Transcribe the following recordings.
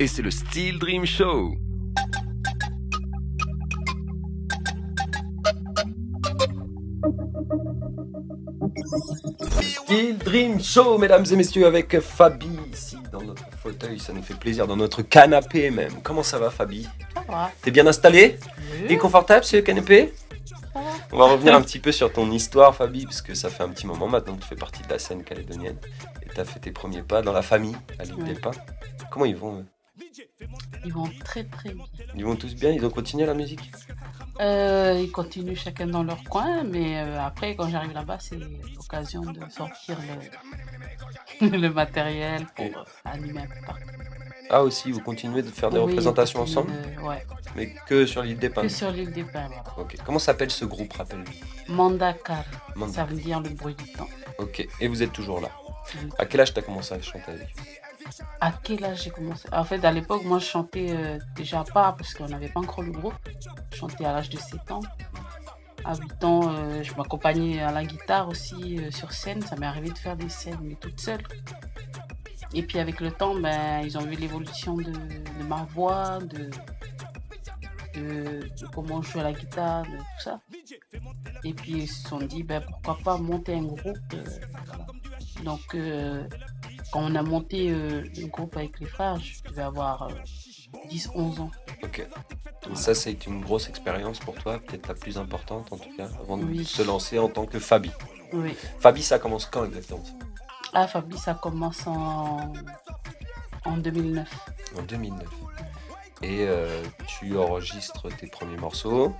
et c'est le Steel Dream Show. Steel Dream Show, mesdames et messieurs, avec Fabi ici dans notre fauteuil, ça nous fait plaisir, dans notre canapé même. Comment ça va, Fabi? Ça va. T'es bien installé? Oui. T'es confortable sur le canapé? Ça va. On va revenir un petit peu sur ton histoire, Fabi, parce que ça fait un petit moment maintenant que tu fais partie de la scène calédonienne et tu as fait tes premiers pas dans la famille à l'île des Pins. Comment ils vont? Ils vont très très bien. Ils vont tous bien? Ils ont continué la musique? Ils continuent chacun dans leur coin, mais après, quand j'arrive là-bas, c'est l'occasion de sortir le matériel pour animer un peu partout. Ah aussi, vous continuez de faire des représentations ensemble? Ouais. Mais que sur l'île des Pins? Que sur l'île des Pins, voilà. Ok. Comment s'appelle ce groupe, rappelle-le? Mandakar, Mandakar. ça veut dire le bruit du temps. Ok. Et vous êtes toujours là? Oui. À quel âge tu as commencé à chanter avec eux? À quel âge j'ai commencé? En fait, à l'époque, moi, je chantais déjà pas, parce qu'on n'avait pas encore le groupe. Je chantais à l'âge de 7 ans. À 8 ans, je m'accompagnais à la guitare aussi sur scène. Ça m'est arrivé de faire des scènes, mais toute seule. Et puis avec le temps, ils ont vu l'évolution de ma voix, de comment je joue à la guitare, de tout ça. Et puis ils se sont dit, pourquoi pas monter un groupe. Voilà. Donc quand on a monté le groupe avec les frères, je devais avoir 10-11 ans. Ok. Et ça, c'est une grosse expérience pour toi, peut-être la plus importante en tout cas, avant de se lancer en tant que Fabi. Oui. Fabi, ça commence quand exactement? Ah, Fabi, ça commence en 2009. En 2009. Et tu enregistres tes premiers morceaux.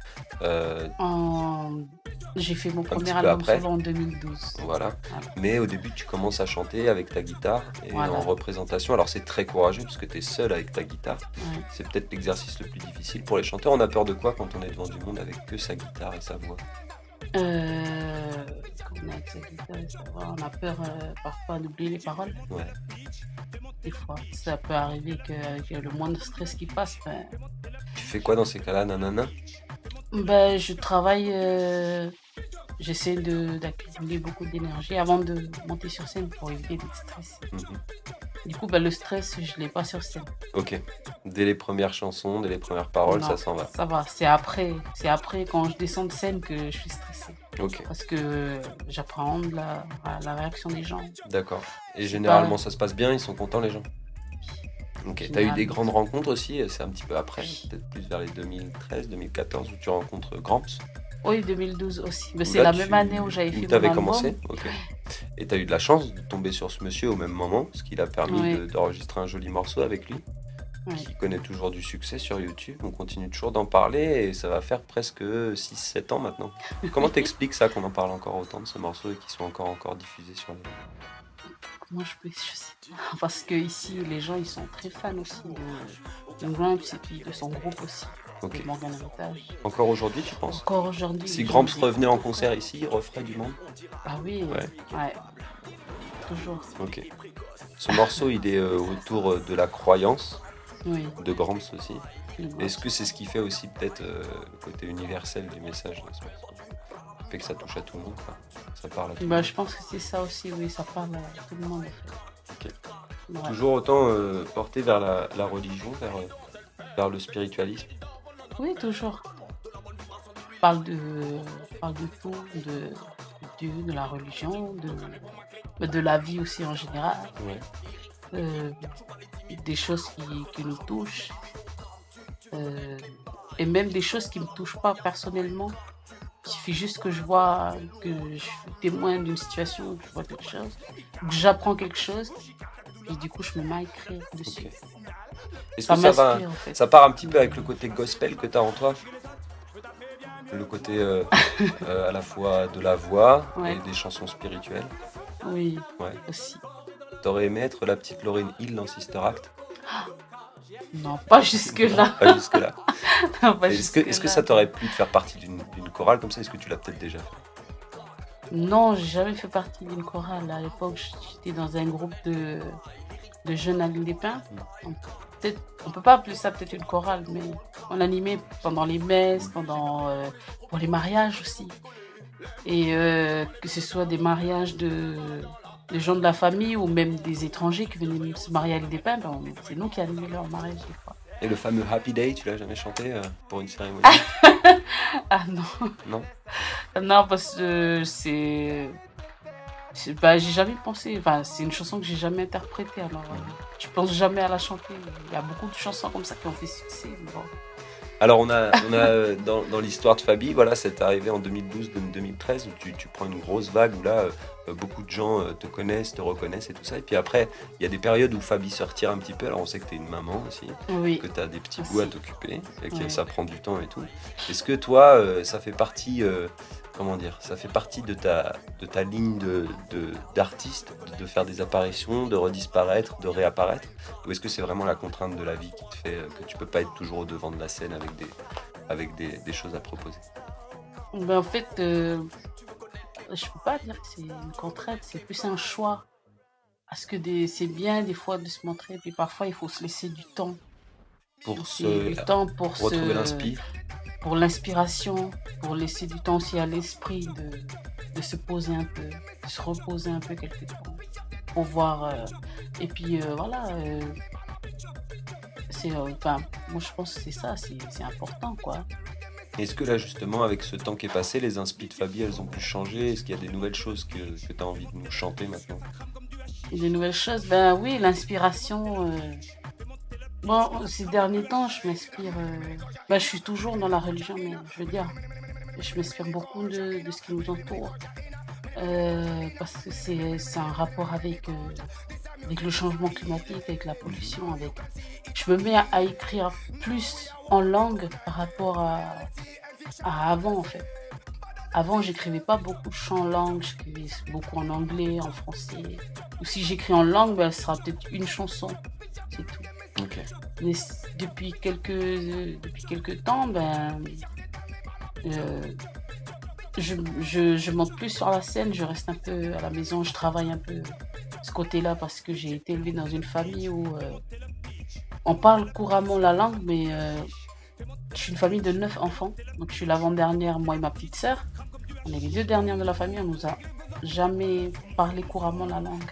J'ai fait mon premier album album solo en 2012. Voilà. Mais au début, tu commences à chanter avec ta guitare et en représentation. Alors, c'est très courageux parce que tu es seul avec ta guitare. Ouais. C'est peut-être l'exercice le plus difficile pour les chanteurs. On a peur de quoi quand on est devant du monde avec que sa guitare et sa voix? On a peur parfois d'oublier les paroles. Ouais. Des fois, ça peut arriver que le moindre stress qui passe. Tu fais quoi dans ces cas-là, nanana? Je travaille, j'essaie d'accumuler beaucoup d'énergie avant de monter sur scène pour éviter d'être stressé. Du coup, le stress, je ne l'ai pas sur scène. Ok. Dès les premières chansons, dès les premières paroles, ça s'en va. Ça va, c'est après quand je descends de scène que je suis stressée. Ok. Parce que j'apprends la réaction des gens. D'accord. Et généralement, ça se passe bien, ils sont contents les gens? Ok. Tu as eu des grandes rencontres aussi, c'est un petit peu après, peut-être plus vers les 2013, 2014, où tu rencontres Gramps? Oui, 2012 aussi. Mais c'est la même année où j'avais fait mon album. Commencé? Ok. Et tu as eu de la chance de tomber sur ce monsieur au même moment, ce qui l'a permis d'enregistrer un joli morceau avec lui, qui connaît toujours du succès sur YouTube. On continue toujours d'en parler et ça va faire presque 6-7 ans maintenant. Comment t'expliques ça, qu'on en parle encore autant de ce morceau et qu'ils sont encore diffusés sur les... Moi, je sais pas. Parce que ici, les gens, ils sont très fans aussi de Gramps et puis de son groupe aussi. Ok. Morgan Heritage. Encore aujourd'hui, tu penses? Encore aujourd'hui. Si Gramps revenait en concert ici, il referait du monde? Ah oui, ouais. Toujours. Ok. Ce morceau, il est autour de la croyance, de Gramps aussi. Est-ce que c'est ce qui fait aussi peut-être le côté universel du message de ce morceau? Fait que ça touche à tout le monde, quoi. Ça parle à tout le monde. Je pense que c'est ça aussi, oui, ça parle à tout le monde. En fait. Ok. Toujours autant porté vers la religion, vers le spiritualisme? Oui, toujours. Parle de tout, de Dieu, de la religion, de la vie aussi en général. Des choses qui nous touchent. Et même des choses qui ne me touchent pas personnellement. Il suffit juste que je vois, que je suis témoin d'une situation, que je vois quelque chose, que j'apprends quelque chose, et du coup je me mets à écrire dessus. Okay. Est-ce que ça part un petit peu avec le côté gospel que tu as en toi? Le côté à la fois de la voix et des chansons spirituelles? Oui, aussi. T'aurais aimé être la petite Lauryn Hill dans Sister Act? Non, pas jusque-là. Pas jusque-là. Est-ce que ça t'aurait plu de faire partie d'une chorale comme ça? Est-ce que tu l'as peut-être déjà fait? Non, j'ai jamais fait partie d'une chorale. À l'époque, j'étais dans un groupe de jeunes à l'île des Pins. On peut pas appeler ça peut-être une chorale, mais on animait pendant les messes, pour les mariages aussi. Et que ce soit des mariages les gens de la famille ou même des étrangers qui venaient se marier avec des peintres, c'est nous qui animons leur mariage des fois. Et le fameux Happy Day, tu l'as jamais chanté pour une cérémonie? Ah non. Non. Non, parce que bah, j'ai jamais pensé. Enfin, c'est une chanson que j'ai jamais interprétée. Alors, je pense jamais à la chanter. Il y a beaucoup de chansons comme ça qui ont fait succès. Mais bon. Alors, on a dans l'histoire de Fabi, voilà, c'est arrivé en 2012-2013 où tu prends une grosse vague où là, beaucoup de gens te connaissent, te reconnaissent et tout ça. Et puis après, il y a des périodes où Fabi se retire un petit peu. Alors, on sait que tu es une maman aussi, Oui. que tu as des petits Aussi. bouts à t'occuper et que Ouais. ça prend du temps et tout. Est-ce que toi, ça fait partie, comment dire, ça fait partie de ta ligne d'artiste, de faire des apparitions, de redisparaître, de réapparaître? Ou est-ce que c'est vraiment la contrainte de la vie qui te fait que tu peux pas être toujours au devant de la scène avec des choses à proposer? Ben, en fait, je peux pas dire que c'est une contrainte, c'est plus un choix. Parce que c'est bien des fois de se montrer, puis parfois il faut se laisser du temps. Pour Du temps pour retrouver l'inspire? pour l'inspiration, pour laisser du temps aussi à l'esprit de se poser un peu, de se reposer un peu quelque temps, pour voir. Et puis voilà, enfin, moi je pense que c'est ça, c'est important quoi. Est-ce que là justement avec ce temps qui est passé, les inspi de Fabi elles ont pu changer? Est-ce qu'il y a des nouvelles choses que tu as envie de nous chanter maintenant? Et des nouvelles choses, ben oui, l'inspiration. Bon, ces derniers temps, je m'inspire. Ben, je suis toujours dans la religion, mais je veux dire, je m'inspire beaucoup de ce qui nous entoure. Parce que c'est un rapport avec le changement climatique, avec la pollution, avec. Je me mets à écrire plus en langue par rapport à avant en fait. Avant, j'écrivais pas beaucoup de chants en langue, j'écrivais beaucoup en anglais, en français. Ou si j'écris en langue, ben, ce sera peut-être une chanson, c'est tout. Ok. Mais depuis quelques temps, ben, je monte plus sur la scène, je reste un peu à la maison, je travaille un peu ce côté-là parce que j'ai été élevée dans une famille où on parle couramment la langue, mais je suis une famille de 9 enfants. Donc je suis l'avant-dernière, moi et ma petite sœur. On est les 2 dernières de la famille, on nous a jamais parlé couramment la langue.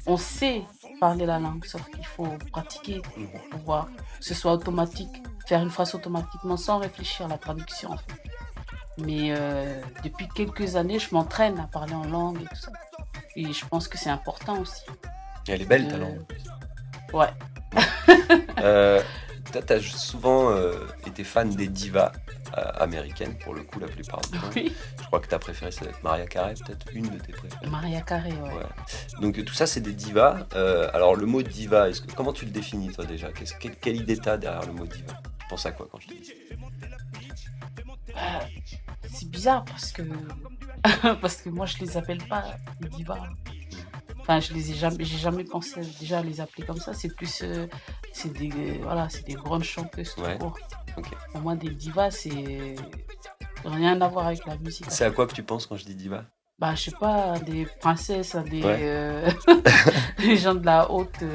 On sait parler la langue, sauf qu'il faut pratiquer pour pouvoir que ce soit automatique, faire une phrase automatiquement sans réfléchir à la traduction en fait. Mais depuis quelques années, je m'entraîne à parler en langue et tout ça. Et je pense que c'est important aussi. Elle est belle ta langue. Ouais. T'as souvent été fan des divas américaines pour le coup la plupart du temps. Oui. Je crois que ta préférée c'est Mariah Carey, peut-être une de tes préférées. Mariah Carey, ouais. Ouais. Donc tout ça c'est des divas. Alors le mot diva, comment tu le définis toi déjà? Quelle idée t'as derrière le mot diva? Tu penses à quoi quand je te dis? C'est bizarre parce que parce que moi je les appelle pas des divas. Enfin, j'ai jamais pensé déjà à les appeler comme ça. C'est plus, c'est des grandes chanteuses tout Ouais. court. Ok. Pour moi, des divas, c'est rien à voir avec la musique. C'est à quoi que tu penses quand je dis diva? Bah, je sais pas, des princesses, des, Ouais. des gens de la haute. Qui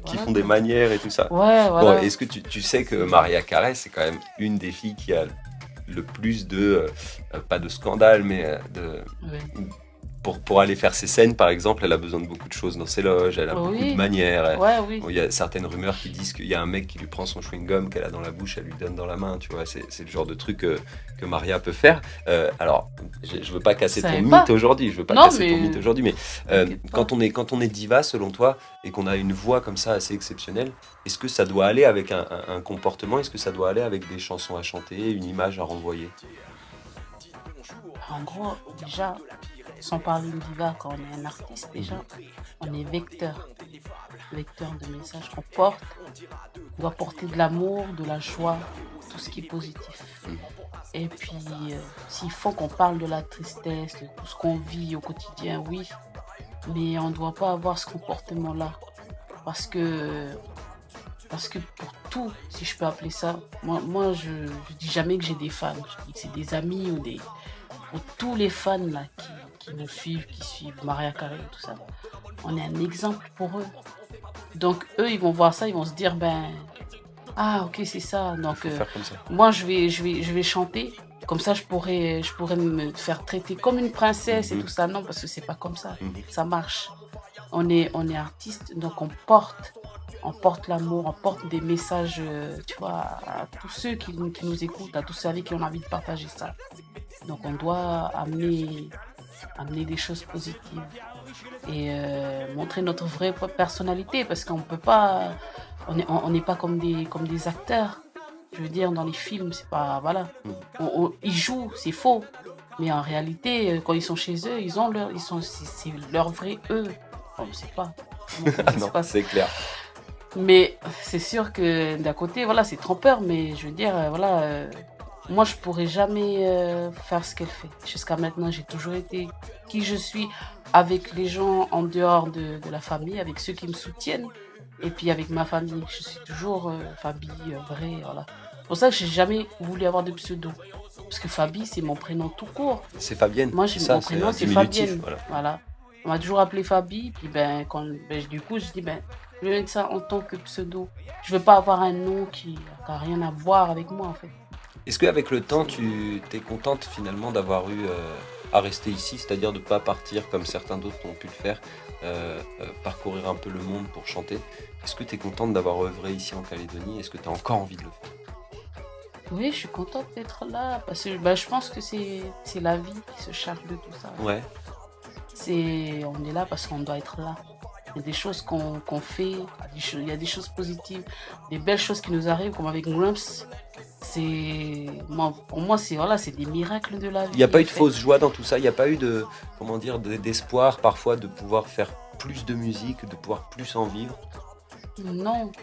Voilà, font des quoi. manières et tout ça. Ouais, Bon, voilà. est-ce que tu sais que Mariah Carey c'est quand même une des filles qui a le plus de, pas de scandale, mais Ouais. pour aller faire ses scènes, par exemple, elle a besoin de beaucoup de choses dans ses loges, elle a beaucoup Oui. de manières. Ouais, oui. Bon, il y a certaines rumeurs qui disent qu'il y a un mec qui lui prend son chewing-gum qu'elle a dans la bouche, elle lui donne dans la main, tu vois, c'est le genre de truc que Maria peut faire. Alors, je veux pas casser Je ton savais mythe pas. aujourd'hui, Non, ton mais- mythe aujourd'hui, mais T'inquiète pas. quand on est diva, selon toi, et qu'on a une voix comme ça assez exceptionnelle, est-ce que ça doit aller avec un comportement, est-ce que ça doit aller avec des chansons à chanter, une image à renvoyer? En gros, déjà, sans parler de diva, quand on est un artiste, déjà, on est vecteur de messages qu'on porte. On doit porter de l'amour, de la joie, tout ce qui est positif. Et puis, s'il faut qu'on parle de la tristesse, de tout ce qu'on vit au quotidien, oui, mais on ne doit pas avoir ce comportement-là. Parce que pour tout, si je peux appeler ça, moi je dis jamais que j'ai des fans, je dis que c'est des amis ou pour tous les fans là qui nous suivent, qui suivent Mariah Carey et tout ça, on est un exemple pour eux. Donc eux, ils vont voir ça, ils vont se dire, ben, ah ok, c'est ça. Donc Faut faire comme ça. moi, je vais chanter. Comme ça, je pourrais me faire traiter comme une princesse et tout ça. Non, parce que c'est pas comme ça. Ça marche. on est artiste, donc on porte l'amour, on porte des messages, tu vois, à tous ceux qui nous écoutent, à tous ceux avec qui on a envie de partager ça. Donc on doit amener des choses positives et montrer notre vraie personnalité, parce qu'on peut pas, on n'est pas comme des acteurs. Je veux dire, dans les films, c'est pas, voilà, ils jouent, c'est faux, mais en réalité, quand ils sont chez eux, c'est leur vrai eux. Bon, je sais pas. Non, c'est clair. Mais c'est sûr que d'un côté, voilà, c'est trompeur, mais je veux dire, voilà, moi je pourrais jamais faire ce qu'elle fait. Jusqu'à maintenant, j'ai toujours été qui je suis avec les gens en dehors de la famille, avec ceux qui me soutiennent, et puis avec ma famille. Je suis toujours Fabi, vrai, voilà. C'est pour ça que j'ai jamais voulu avoir de pseudo. Parce que Fabi, c'est mon prénom tout court. C'est Fabienne. Moi, mon prénom, c'est Fabienne. Voilà. On m'a toujours appelé Fabi, puis du coup, je dis, je vais mettre ça en tant que pseudo. Je veux pas avoir un nom qui n'a rien à voir avec moi, en fait. Est-ce qu'avec le temps, tu es contente finalement d'avoir eu à rester ici, c'est-à-dire de ne pas partir comme certains d'autres ont pu le faire, parcourir un peu le monde pour chanter? Est-ce que tu es contente d'avoir œuvré ici en Calédonie? Est-ce que tu as encore envie de le faire? Oui, je suis contente d'être là, parce que je pense que c'est la vie qui se charge de tout ça. Ouais. On est là parce qu'on doit être là. Il y a des choses qu'on fait, il y a des choses positives, des belles choses qui nous arrivent, comme avec Grumps. Pour moi, c'est des miracles de la vie. Il n'y a pas eu de fausse joie dans tout ça? Il n'y a pas eu d'espoir parfois de pouvoir faire plus de musique, de pouvoir plus en vivre? Non.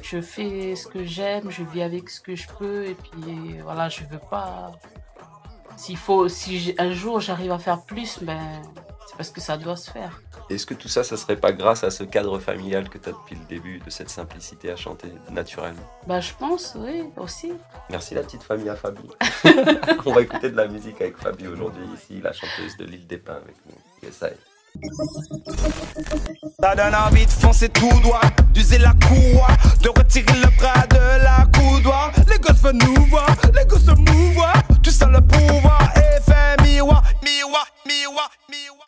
Je fais ce que j'aime, je vis avec ce que je peux, et puis voilà, je veux pas... Si un jour j'arrive à faire plus, c'est parce que ça doit se faire. Est-ce que tout ça serait pas grâce à ce cadre familial que tu as depuis le début, de cette simplicité à chanter naturellement? Je pense, oui, aussi. Merci la petite famille à Fabi. On va écouter de la musique avec Fabi aujourd'hui, ici, la chanteuse de l'île des Pins avec nous. Yes, ça donne envie de foncer tout droit, d'user la courroie, de retirer le bras de la coudoir. Les gosses veulent nous voir, les gosses se mouvoir. Tu sens le pouvoir et fais miroir, miroir, miroir, miroir.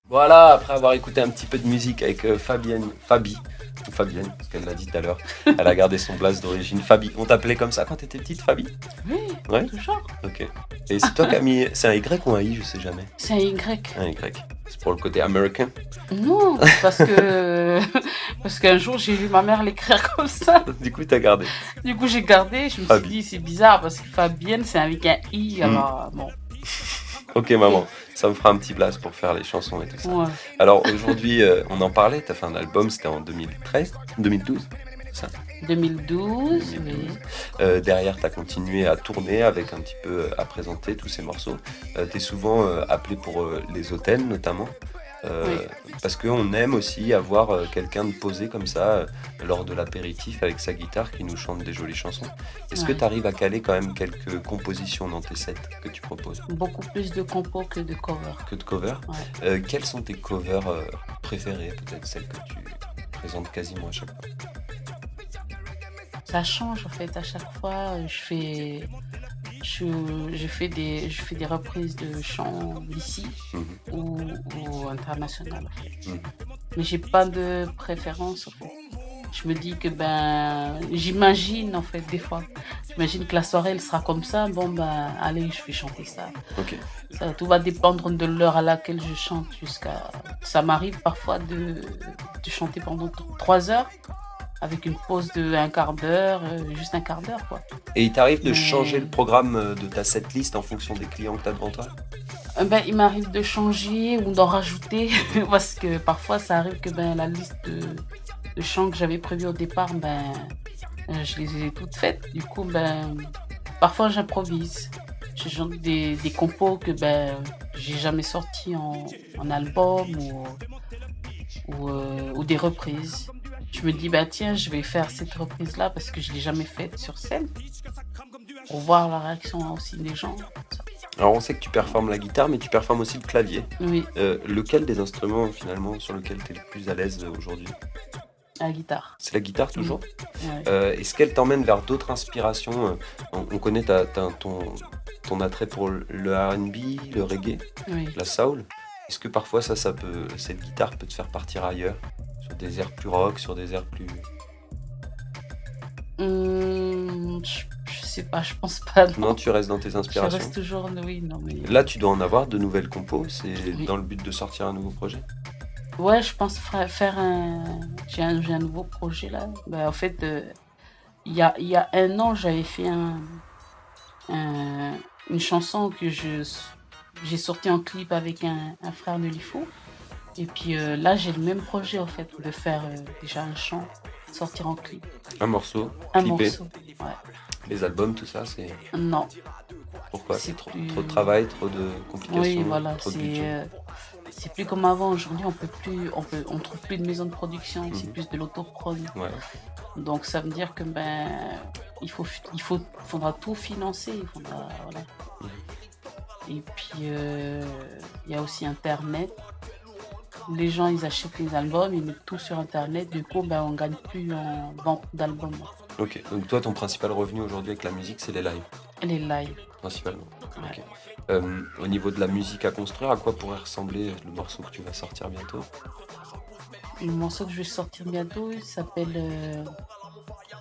Voilà, après avoir écouté un petit peu de musique avec Fabi, ou Fabienne, parce qu'elle l'a dit tout à l'heure, elle a gardé son blaze d'origine. Fabi, on t'appelait comme ça quand t'étais petite, Fabi? Oui, ouais, toujours. Ok. Et c'est toi qui as mis... C'est un Y ou un I, je sais jamais. C'est un Y. Un Y. C'est pour le côté américain? Non, parce qu'un jour j'ai vu ma mère l'écrire comme ça. Du coup, t'as gardé. Du coup, j'ai gardé, je me suis dit, c'est bizarre, parce que Fabienne, c'est avec un I, alors bon. Ok maman, ça me fera un petit blast pour faire les chansons et tout ça. Ouais. Alors aujourd'hui, on en parlait, tu as fait un album, c'était en 2012, ça 2012, oui. Derrière, tu as continué à tourner avec un petit peu à présenter tous ces morceaux. Tu es souvent appelé pour les hôtels notamment. Oui. Parce qu'on aime aussi avoir quelqu'un de posé comme ça lors de l'apéritif avec sa guitare qui nous chante des jolies chansons. Est-ce que tu arrives à caler quand même quelques compositions dans tes sets que tu proposes? Beaucoup plus de compos que de covers. Que de covers? Ouais. Quels sont tes covers préférés? Peut-être celles que tu présentes quasiment à chaque fois? Ça change en fait, à chaque fois je fais des reprises de chants d'ici ou international en fait. Mais j'ai pas de préférence en fait. Je me dis que j'imagine en fait des fois. J'imagine que la soirée elle sera comme ça, allez je vais chanter ça. Okay. Tout va dépendre de l'heure à laquelle je chante Ça m'arrive parfois de chanter pendant 3 heures. Avec une pause de un quart d'heure, juste un quart d'heure quoi. Et il t'arrive de changer le programme de ta setlist en fonction des clients que tu as devant toi? Il m'arrive de changer ou d'en rajouter parce que parfois ça arrive que la liste de chants que j'avais prévus au départ, je les ai toutes faites. Du coup, parfois j'improvise. Je chante des compos que j'ai jamais sortis en album ou des reprises. Je me dis, tiens, je vais faire cette reprise-là parce que je ne l'ai jamais faite sur scène. Pour voir la réaction aussi des gens. Alors, on sait que tu performes la guitare, mais tu performes aussi le clavier. Oui. Lequel des instruments, finalement, sur lequel tu es le plus à l'aise aujourd'hui? La guitare. C'est la guitare, toujours? Ouais. Est-ce qu'elle t'emmène vers d'autres inspirations? On connaît ton attrait pour le R&B, le reggae, oui. la soul. Est-ce que parfois cette guitare peut te faire partir ailleurs, sur des airs plus rock, sur des airs plus... Je sais pas, je pense pas. Non, tu restes dans tes inspirations. Je reste toujours, oui, non mais... Là, tu dois en avoir de nouvelles compos, c'est Oui. dans le but de sortir un nouveau projet? Ouais, je pense faire un... J'ai un nouveau projet là. En fait, il y a 1 an, j'avais fait une chanson que j'ai sortie en clip avec un frère de Lifou. Et puis là, j'ai le même projet en fait, de faire déjà un chant, sortir en clip. Un morceau, Un clippé. morceau, ouais. Les albums, tout ça, c'est... Non. Pourquoi? C'est C'est trop plus- de travail, trop de complications, Oui, voilà, trop de budget. c'est plus comme avant. Aujourd'hui, on trouve plus de maison de production, c'est Mhm. plus de l'autoprod. Ouais. Donc ça veut dire que faudra tout financer, voilà. Et puis il y a aussi Internet. Les gens ils achètent les albums, ils mettent tout sur Internet. Du coup, on gagne plus en vente d'albums. Ok, donc toi, ton principal revenu aujourd'hui avec la musique, c'est les lives, Et les lives. principalement. Ouais. Ok. Au niveau de la musique à construire, à quoi pourrait ressembler le morceau que tu vas sortir bientôt? Le morceau que je vais sortir bientôt, il s'appelle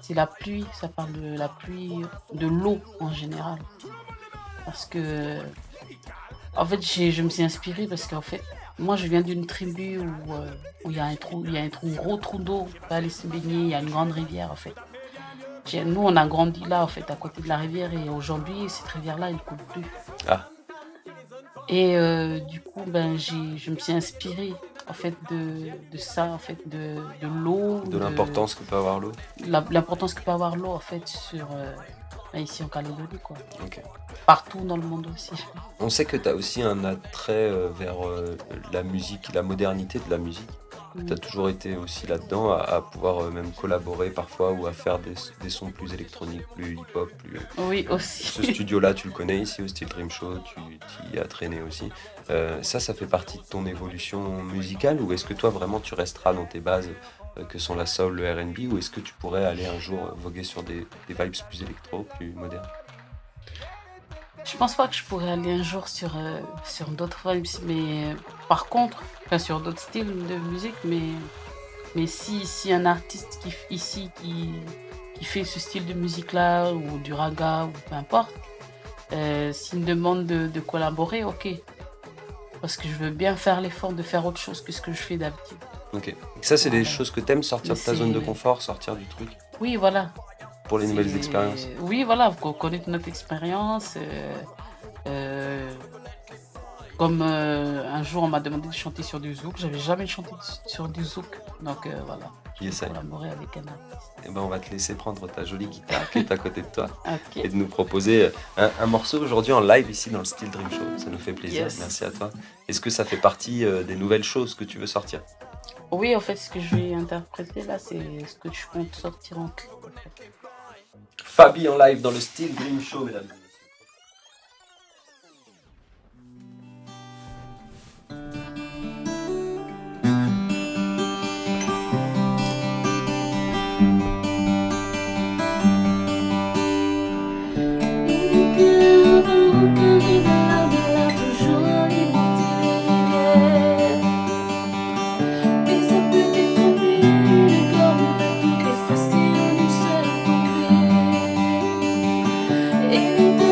c'est la pluie, ça parle de la pluie, de l'eau en général. Parce que en fait, je me suis inspirée parce qu'en fait, moi je viens d'une tribu où il y a un gros trou d'eau, on peut aller se baigner, il y a une grande rivière en fait. Nous on a grandi là en fait, à côté de la rivière et aujourd'hui cette rivière-là elle coule plus. Ah, Et du coup, je me suis inspirée en fait de ça, en fait, de l'eau, de l'importance que peut avoir l'eau. l'importance que peut avoir l'eau en fait sur ici en Calédonie quoi. Ok. Partout dans le monde aussi. On sait que tu as aussi un attrait vers la musique, la modernité de la musique. Tu as toujours été aussi là-dedans, à pouvoir même collaborer parfois ou à faire des sons plus électroniques, plus hip-hop. Oui, aussi. Ce studio-là, tu le connais ici au Steel Dream Show, tu y as traîné aussi. Ça fait partie de ton évolution musicale ou est-ce que toi vraiment tu resteras dans tes bases que sont la soul, le R&B ou est-ce que tu pourrais aller un jour voguer sur des vibes plus électro, plus modernes? Je pense pas que je pourrais aller un jour sur d'autres vibes, mais par contre, enfin, sur d'autres styles de musique, mais si un artiste qui fait ce style de musique-là, ou du raga, ou peu importe, s'il me demande de collaborer, ok. Parce que je veux bien faire l'effort de faire autre chose que ce que je fais d'habitude. Ok. Ça, c'est des Voilà. choses que t'aimes, sortir de ta Mais zone de c'est- confort, sortir du truc Oui, voilà. pour les nouvelles C'est- expériences. Oui, voilà, connaître notre expérience. Comme un jour, on m'a demandé de chanter sur du zouk. J'avais jamais chanté sur du zouk. Donc voilà, Qui essaie. collaborer avec un artiste. Eh ben, on va te laisser prendre ta jolie guitare qui est à côté de toi Ok. et de nous proposer un morceau aujourd'hui en live ici dans le Steel Dream Show. Ça nous fait plaisir, Yes. merci à toi. Est-ce que ça fait partie des nouvelles choses que tu veux sortir? Oui, en fait, ce que je vais interpréter là, c'est ce que je compte sortir en clip. En fait. Fabi en live dans le Steel Dream Show, mesdames et messieurs. Et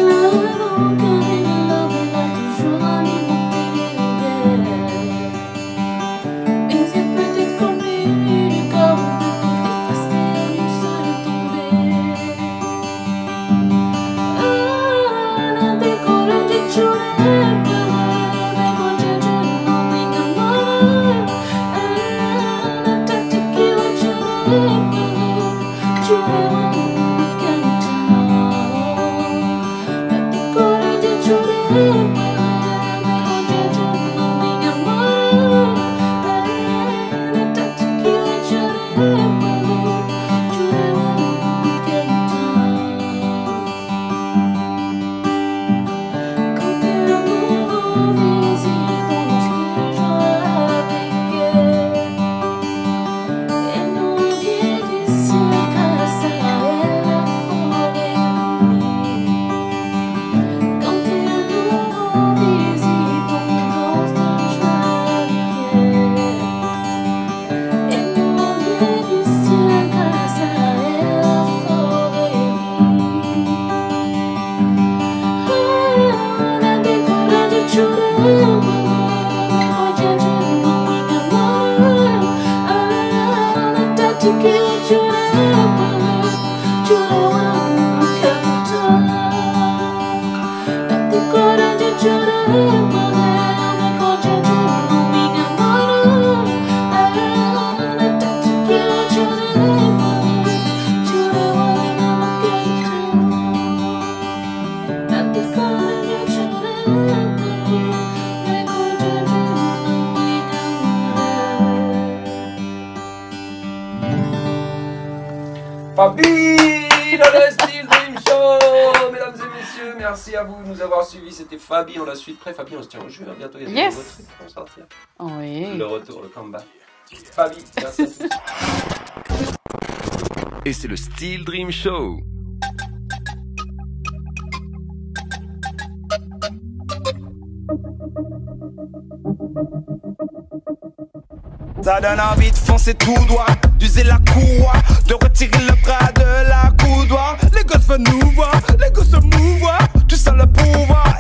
Fabi dans le Steel Dream Show, mesdames et messieurs, merci à vous de nous avoir suivis. C'était Fabi, on la suite près. Fabi, on se tient au jeu, bientôt il y a des nouveaux trucs qui vont sortir. Oui. Le retour, le comeback. Fabi, merci à tous. Et c'est le Steel Dream Show. Ça donne envie de foncer tout droit, d'user la courroie, de retirer le bras de la coudoir. Les gosses veulent nous voir, les gosses se mouvoir, tu sens le pouvoir.